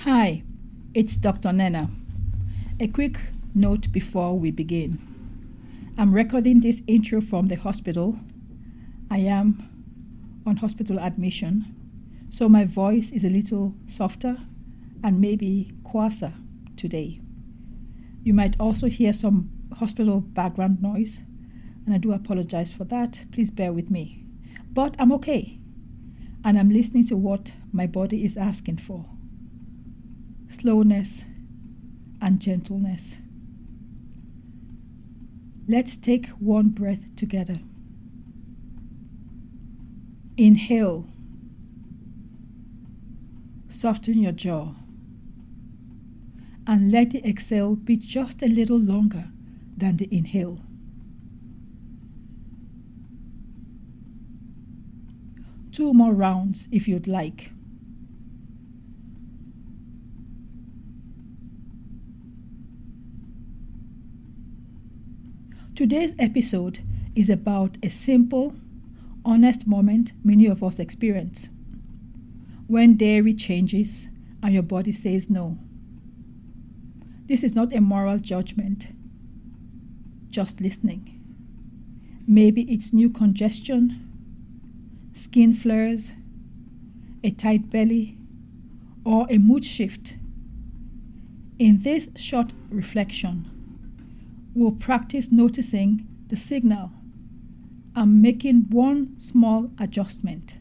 Hi, it's Dr. Nena. A quick note before we begin. I'm recording this intro from the hospital. I am on hospital admission, so my voice is a little softer and maybe coarser today. You might also hear some hospital background noise, and I do apologize for that. Please bear with me. But I'm okay, and I'm listening to what my body is asking for. Slowness and gentleness. Let's take one breath together. Inhale. Soften your jaw. And let the exhale be just a little longer than the inhale. Two more rounds if you'd like. Today's episode is about a simple, honest moment many of us experience. When dairy changes and your body says no. This is not a moral judgment, just listening. Maybe it's new congestion, skin flares, a tight belly, or a mood shift. In this short reflection, we'll practice noticing the signal and making one small adjustment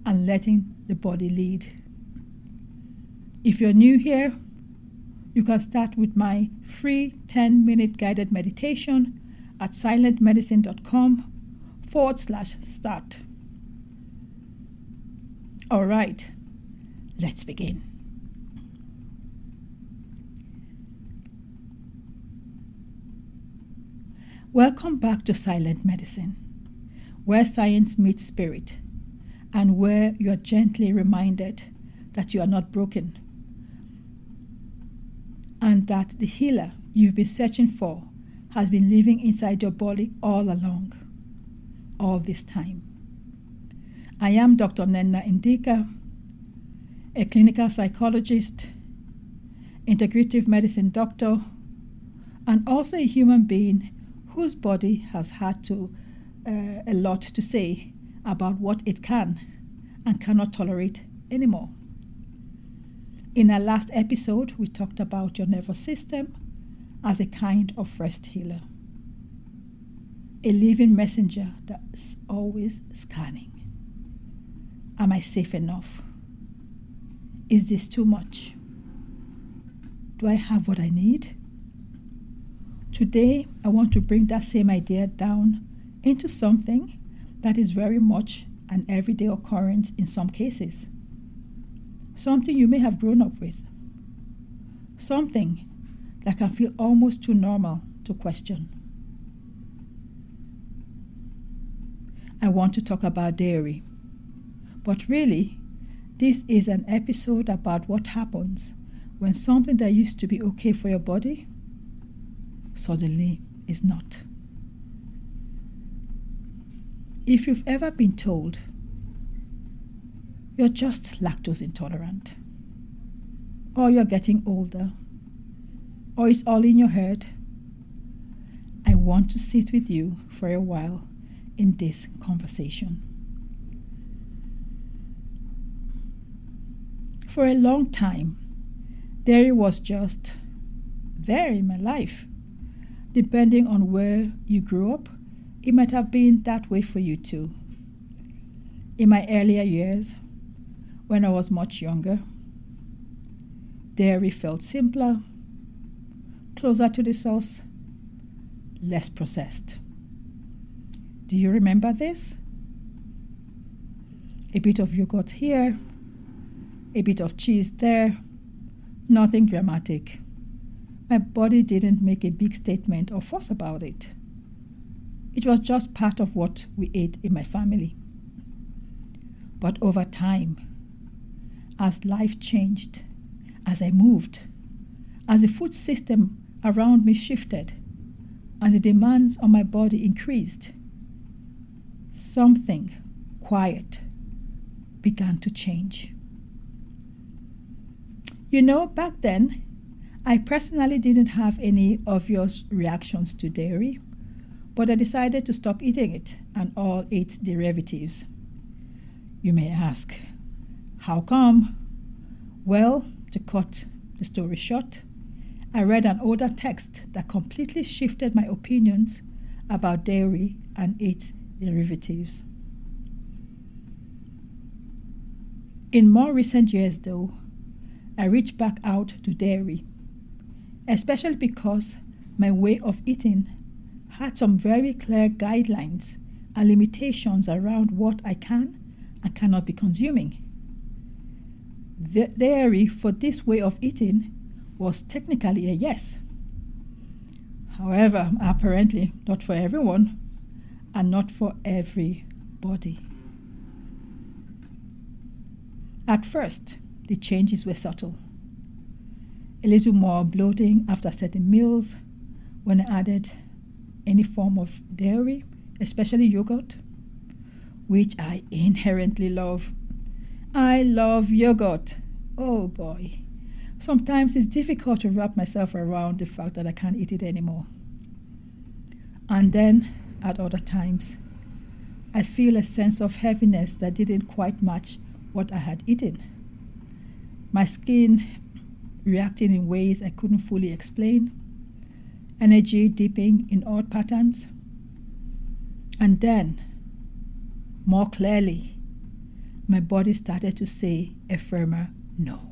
and letting the body lead. If you're new here, you can start with my free 10-minute guided meditation at silentmedicine.com/start. All right, let's begin. Welcome back to Silent Medicine, where science meets spirit, and where you are gently reminded that you are not broken, and that the healer you've been searching for has been living inside your body all along, all this time. I am Dr. Nena Indika, a clinical psychologist, integrative medicine doctor, and also a human being whose body has had a lot to say about what it can and cannot tolerate anymore. In our last episode, we talked about your nervous system as a kind of first healer, a living messenger that's always scanning. Am I safe enough? Is this too much? Do I have what I need? Today, I want to bring that same idea down into something that is very much an everyday occurrence in some cases. Something you may have grown up with. Something that can feel almost too normal to question. I want to talk about dairy. But really, this is an episode about what happens when something that used to be okay for your body suddenly is not. If you've ever been told you're just lactose intolerant, or you're getting older, or it's all in your head, I want to sit with you for a while in this conversation. For a long time, dairy was just there in my life. Depending on where you grew up, it might have been that way for you too. In my earlier years, when I was much younger, dairy felt simpler, closer to the source, less processed. Do you remember this? A bit of yogurt here, a bit of cheese there, nothing dramatic. My body didn't make a big statement or fuss about it. It was just part of what we ate in my family. But over time, as life changed, as I moved, as the food system around me shifted, and the demands on my body increased, something quiet began to change. Back then, I personally didn't have any obvious reactions to dairy, but I decided to stop eating it and all its derivatives. You may ask, how come? Well, to cut the story short, I read an older text that completely shifted my opinions about dairy and its derivatives. In more recent years, though, I reached back out to dairy, especially because my way of eating had some very clear guidelines and limitations around what I can and cannot be consuming. The dairy for this way of eating was technically a yes. However, apparently not for everyone and not for everybody. At first, the changes were subtle. A little more bloating after certain meals when I added any form of dairy, especially yogurt, which I inherently love. I love yogurt. Oh boy. Sometimes it's difficult to wrap myself around the fact that I can't eat it anymore. And then, at other times, I feel a sense of heaviness that didn't quite match what I had eaten. My skin reacting in ways I couldn't fully explain, energy dipping in odd patterns, and then, more clearly, my body started to say a firmer no.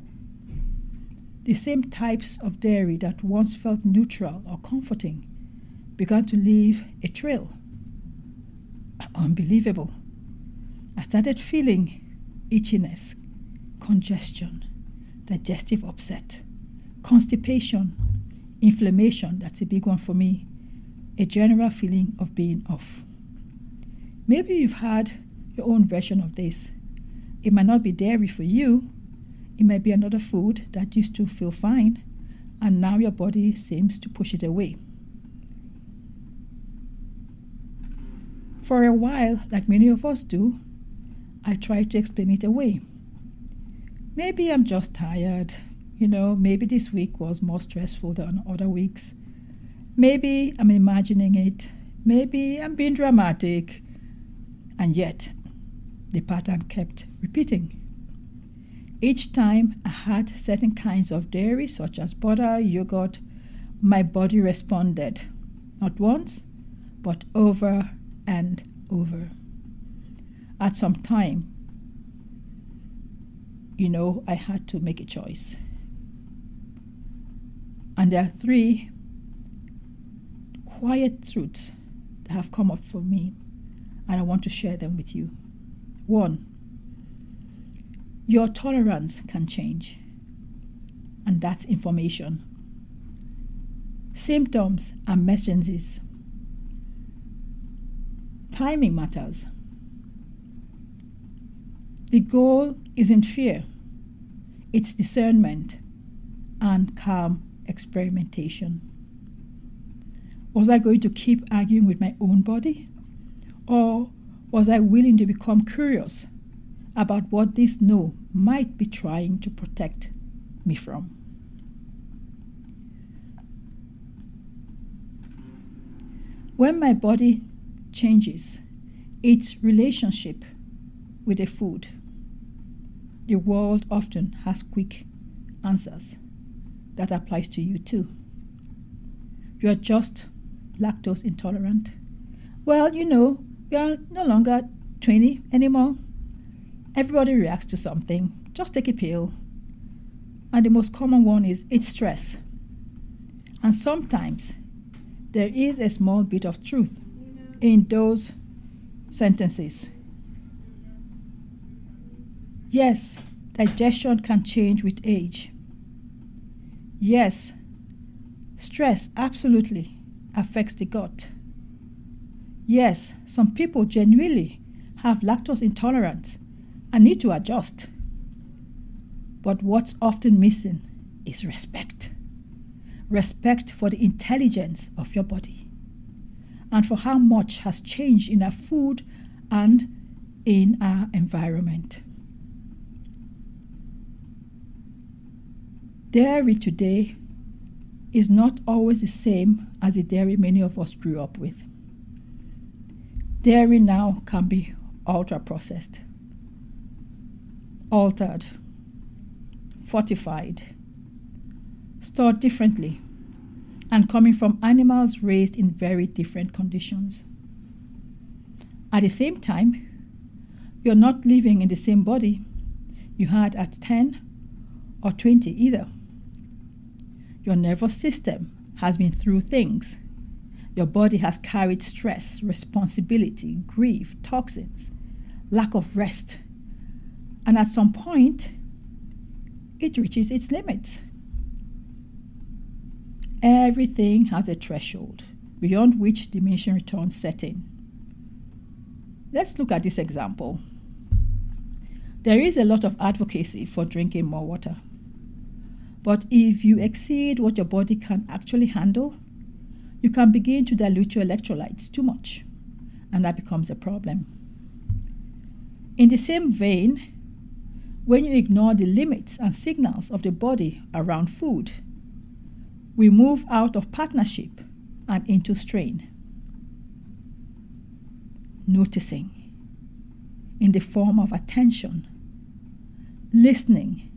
The same types of dairy that once felt neutral or comforting began to leave a trail. Unbelievable. I started feeling itchiness, congestion, digestive upset, constipation, inflammation, that's a big one for me, a general feeling of being off. Maybe you've had your own version of this. It might not be dairy for you. It might be another food that used to feel fine, and now your body seems to push it away. For a while, like many of us do, I tried to explain it away. Maybe I'm just tired. Maybe this week was more stressful than other weeks. Maybe I'm imagining it. Maybe I'm being dramatic. And yet, the pattern kept repeating. Each time I had certain kinds of dairy, such as butter, yogurt, my body responded. Not once, but over and over. At some time, I had to make a choice. And there are 3 quiet truths that have come up for me, and I want to share them with you. 1, your tolerance can change, and that's information. Symptoms and messages. Timing matters. The goal isn't fear, it's discernment and calm experimentation. Was I going to keep arguing with my own body? Or was I willing to become curious about what this no might be trying to protect me from? When my body changes its relationship with a food, the world often has quick answers. That applies to you too. You're just lactose intolerant. Well, you're no longer 20 anymore. Everybody reacts to something. Just take a pill. And the most common one is it's stress. And sometimes there is a small bit of truth in those sentences. Yes, digestion can change with age. Yes, stress absolutely affects the gut. Yes, some people genuinely have lactose intolerance and need to adjust. But what's often missing is respect. Respect for the intelligence of your body and for how much has changed in our food and in our environment. Dairy today is not always the same as the dairy many of us grew up with. Dairy now can be ultra-processed, altered, fortified, stored differently, and coming from animals raised in very different conditions. At the same time, you're not living in the same body you had at 10 or 20 either. Your nervous system has been through things. Your body has carried stress, responsibility, grief, toxins, lack of rest, and at some point, it reaches its limits. Everything has a threshold beyond which diminishing returns set in. Let's look at this example. There is a lot of advocacy for drinking more water. But if you exceed what your body can actually handle, you can begin to dilute your electrolytes too much, and that becomes a problem. In the same vein, when you ignore the limits and signals of the body around food, we move out of partnership and into strain. Noticing in the form of attention, listening,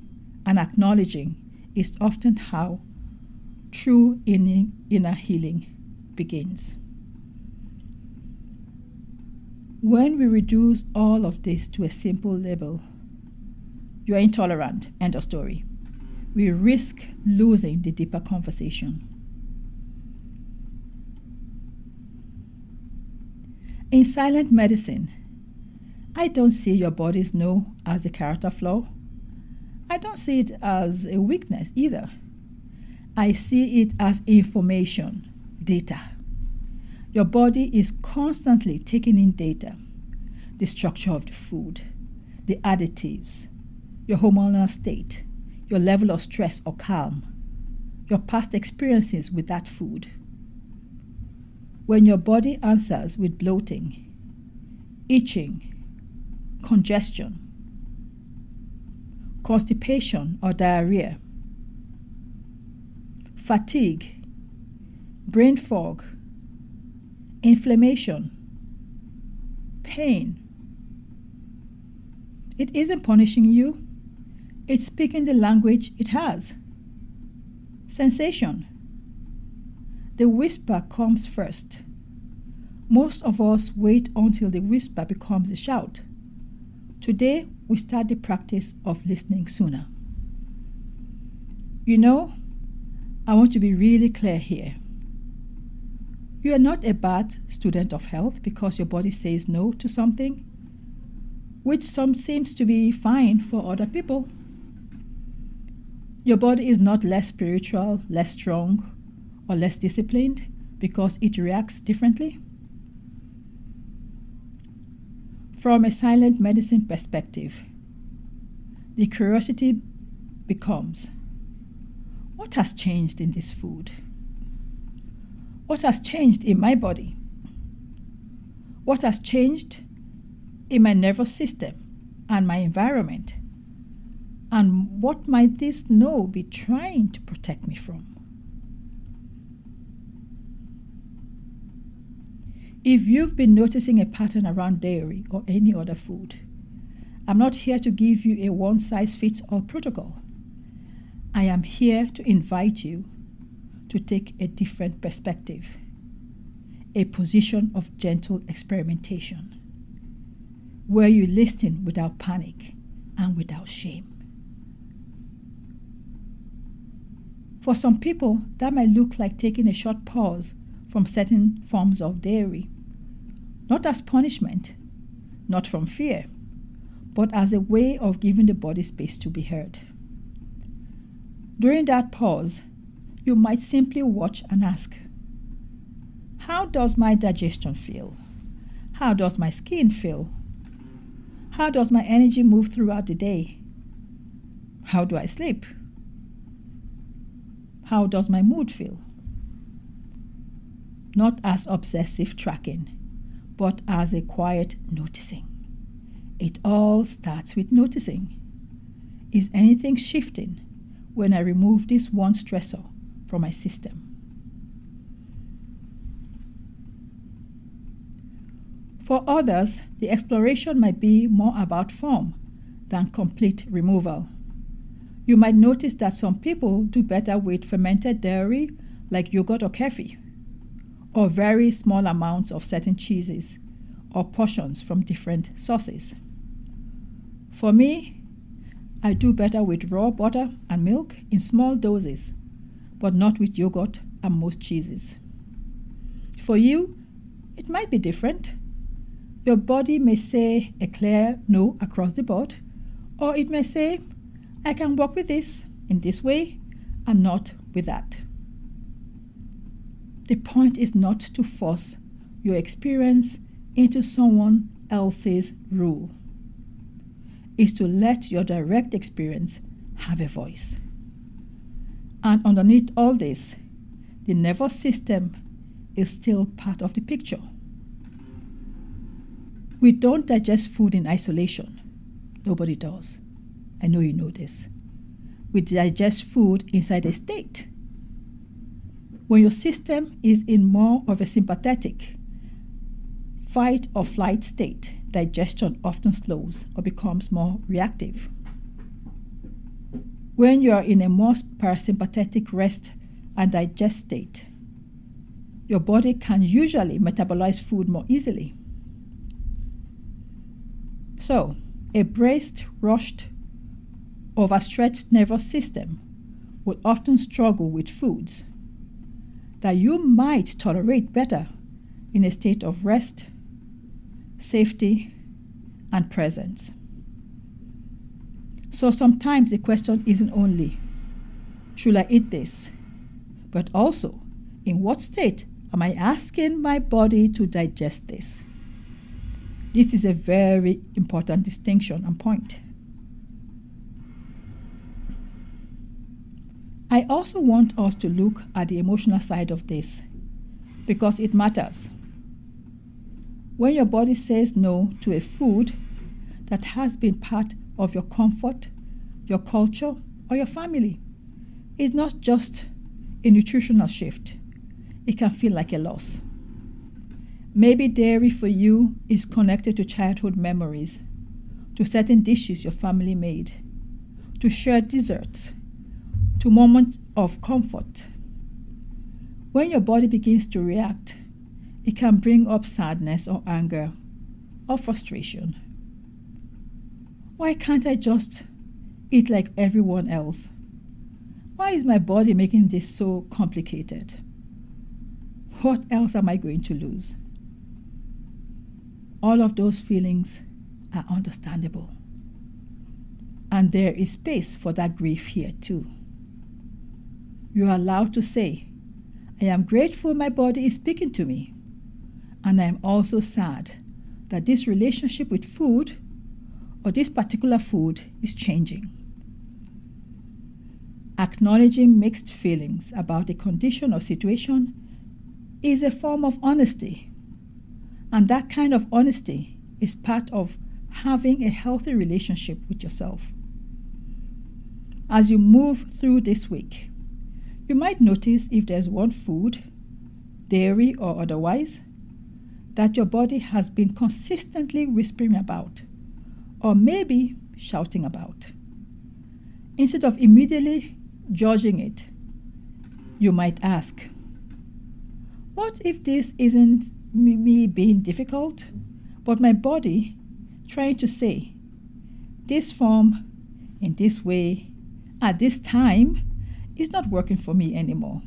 and acknowledging is often how true inner healing begins. When we reduce all of this to a simple label, you are intolerant, end of story, we risk losing the deeper conversation. In silent medicine, I don't see your body's no as a character flaw. I don't see it as a weakness either. I see it as information, data. Your body is constantly taking in data, the structure of the food, the additives, your hormonal state, your level of stress or calm, your past experiences with that food. When your body answers with bloating, itching, congestion, constipation or diarrhea, fatigue, brain fog, inflammation, pain, it isn't punishing you. It's speaking the language it has. Sensation. The whisper comes first. Most of us wait until the whisper becomes a shout. Today, we start the practice of listening sooner. You know, I want to be really clear here. You are not a bad student of health because your body says no to something, which some seems to be fine for other people. Your body is not less spiritual, less strong, or less disciplined because it reacts differently. From a silent medicine perspective, the curiosity becomes, what has changed in this food? What has changed in my body? What has changed in my nervous system and my environment? And what might this no be trying to protect me from? If you've been noticing a pattern around dairy or any other food, I'm not here to give you a one-size-fits-all protocol. I am here to invite you to take a different perspective, a position of gentle experimentation, where you listen without panic and without shame. For some people, that might look like taking a short pause from certain forms of dairy, not as punishment, not from fear, but as a way of giving the body space to be heard. During that pause, you might simply watch and ask, how does my digestion feel? How does my skin feel? How does my energy move throughout the day? How do I sleep? How does my mood feel? Not as obsessive tracking, but as a quiet noticing. It all starts with noticing. Is anything shifting when I remove this one stressor from my system. For others, the exploration might be more about form than complete removal. You might notice that some people do better with fermented dairy like yogurt or kefir, or very small amounts of certain cheeses or portions from different sources. For me, I do better with raw butter and milk in small doses, but not with yogurt and most cheeses. For you, it might be different. Your body may say a clear no across the board, or it may say, I can work with this in this way and not with that. The point is not to force your experience into someone else's rule. It's to let your direct experience have a voice. And underneath all this, the nervous system is still part of the picture. We don't digest food in isolation. Nobody does. I know you know this. We digest food inside a state. When your system is in more of a sympathetic fight or flight state, digestion often slows or becomes more reactive. When you are in a more parasympathetic rest and digest state, your body can usually metabolize food more easily. So, a braced, rushed, overstretched nervous system will often struggle with foods that you might tolerate better in a state of rest, safety, and presence. So sometimes the question isn't only, should I eat this? But also, in what state am I asking my body to digest this? This is a very important distinction and point. I also want us to look at the emotional side of this because it matters. When your body says no to a food that has been part of your comfort, your culture, or your family, it's not just a nutritional shift. It can feel like a loss. Maybe dairy for you is connected to childhood memories, to certain dishes your family made, to shared desserts, to moments of comfort. When your body begins to react, it can bring up sadness or anger or frustration. Why can't I just eat like everyone else? Why is my body making this so complicated? What else am I going to lose? All of those feelings are understandable. And there is space for that grief here too. You are allowed to say, I am grateful my body is speaking to me. And I am also sad that this relationship with food or this particular food is changing. Acknowledging mixed feelings about a condition or situation is a form of honesty. And that kind of honesty is part of having a healthy relationship with yourself. As you move through this week, you might notice if there's one food, dairy or otherwise, that your body has been consistently whispering about, or maybe shouting about. Instead of immediately judging it, you might ask, what if this isn't me being difficult, but my body trying to say, this form, in this way, at this time, is not working for me anymore.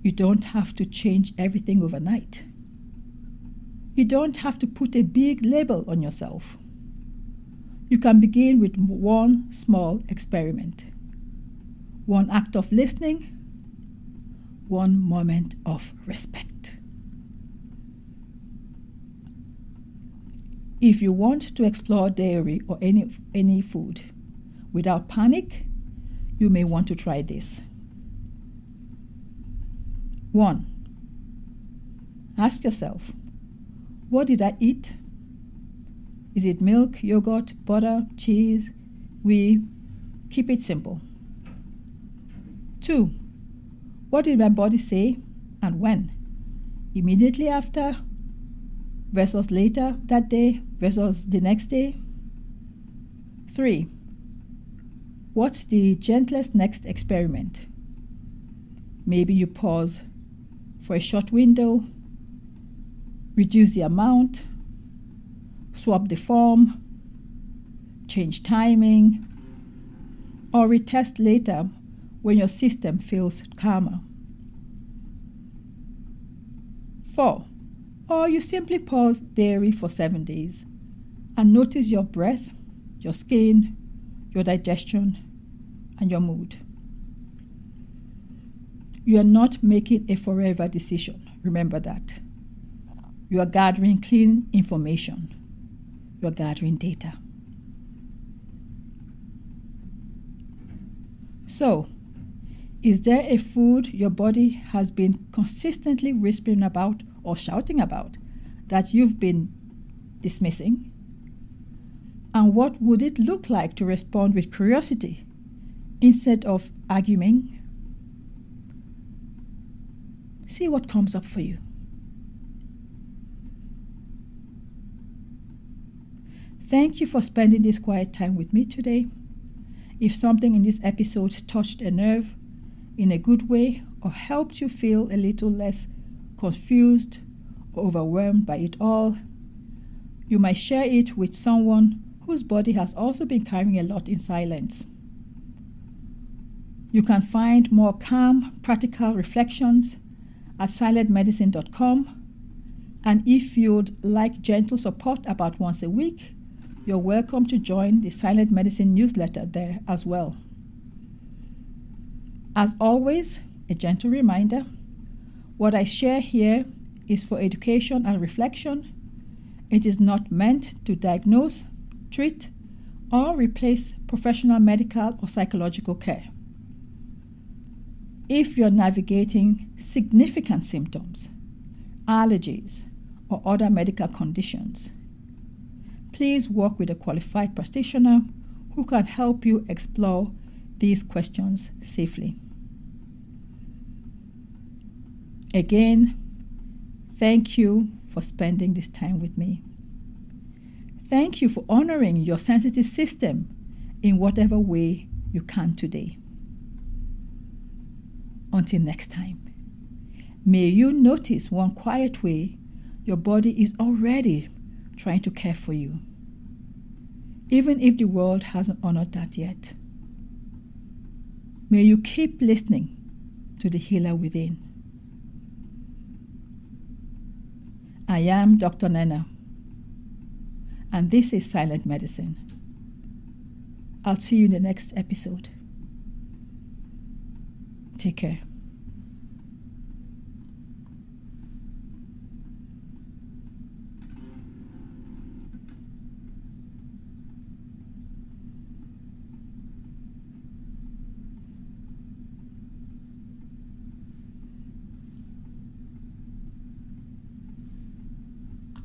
You don't have to change everything overnight. You don't have to put a big label on yourself. You can begin with one small experiment, one act of listening, one moment of respect. If you want to explore dairy or any food without panic, you may want to try this. 1. Ask yourself, what did I eat? Is it milk, yogurt, butter, cheese, whey, Keep it simple. 2. What did my body say and when? Immediately after versus later that day versus the next day? 3. What's the gentlest next experiment? Maybe you pause for a short window, reduce the amount, swap the form, change timing, or retest later when your system feels calmer. 4. Or you simply pause dairy for 7 days and notice your breath, your skin, your digestion, and your mood. You are not making a forever decision. Remember that. You are gathering clean information. You are gathering data. So, is there a food your body has been consistently whispering about or shouting about that you've been dismissing? And what would it look like to respond with curiosity instead of arguing? See what comes up for you. Thank you for spending this quiet time with me today. If something in this episode touched a nerve in a good way or helped you feel a little less confused or overwhelmed by it all, you might share it with someone whose body has also been carrying a lot in silence. You can find more calm, practical reflections at silentmedicine.com, and if you'd like gentle support about once a week, you're welcome to join the Silent Medicine newsletter there as well. As always, a gentle reminder, what I share here is for education and reflection. It is not meant to diagnose, treat, or replace professional medical or psychological care. If you're navigating significant symptoms, allergies, or other medical conditions, please work with a qualified practitioner who can help you explore these questions safely. Again, thank you for spending this time with me. Thank you for honoring your sensitive system in whatever way you can today. Until next time, may you notice one quiet way your body is already trying to care for you, even if the world hasn't honored that yet. May you keep listening to the healer within. I am Dr. Nenna, and this is Silent Medicine. I'll see you in the next episode. Take care.